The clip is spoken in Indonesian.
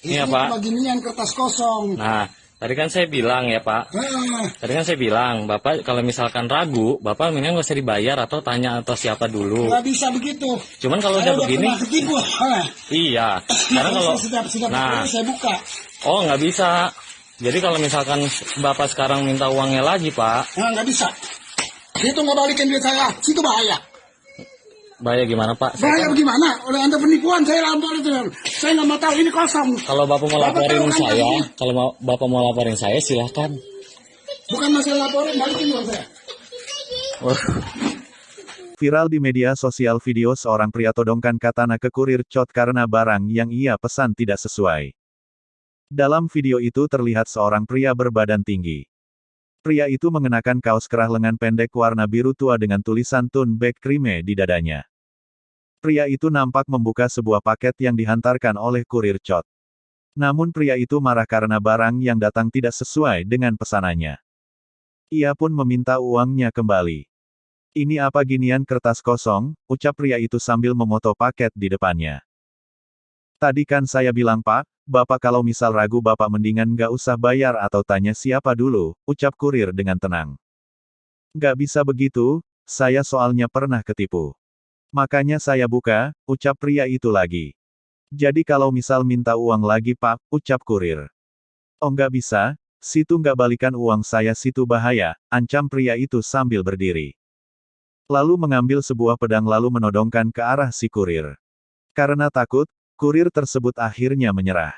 Ini Iya cuma Pak. ginian kertas kosong. Nah, tadi kan saya bilang ya Pak. Nah, Tadi kan saya bilang, Bapak kalau misalkan ragu, Bapak mendingan nggak usah dibayar atau tanya atau siapa dulu. nggak bisa begitu. Cuman kalau Saya udah udah begini, pernah ketipu. Nah, iya. Karena kalau, sudah nah, saya buka. oh nggak bisa. Jadi kalau misalkan Bapak sekarang minta uangnya lagi Pak, Nah, nggak bisa. Itu nggak balikin duit saya. Situ bahaya. bahaya gimana Pak? Bahaya bagaimana? Oleh Anda penipuan, saya lapor itu. Saya nggak mau tahu, ini kosong. Kalau Bapak mau Bapak laporin tahu kan saya, kasusnya? kalau Bapak mau laporin saya silahkan. Bukan masalah laporin, balikin uang saya. Viral di media sosial video seorang pria todongkan katana ke kurir COT karena barang yang ia pesan tidak sesuai. Dalam video itu terlihat seorang pria berbadan tinggi. Pria itu mengenakan kaos kerah lengan pendek warna biru tua dengan tulisan Tune Back Crime di dadanya. Pria itu nampak membuka sebuah paket yang dihantarkan oleh kurir COT. Namun pria itu marah karena barang yang datang tidak sesuai dengan pesanannya. Ia pun meminta uangnya kembali. "Ini apa ginian kertas kosong," ucap pria itu sambil memoto paket di depannya. "Tadi kan saya bilang Pak, Bapak kalau misal ragu Bapak mendingan nggak usah bayar atau tanya siapa dulu," ucap kurir dengan tenang. "Nggak bisa begitu, saya soalnya pernah ketipu. Makanya saya buka," ucap pria itu lagi. "Jadi kalau misal minta uang lagi Pak," ucap kurir. "Oh nggak bisa, situ nggak balikan uang saya situ bahaya," ancam pria itu sambil berdiri. Lalu mengambil sebuah pedang lalu menodongkan ke arah si kurir. Karena takut, kurir tersebut akhirnya menyerah.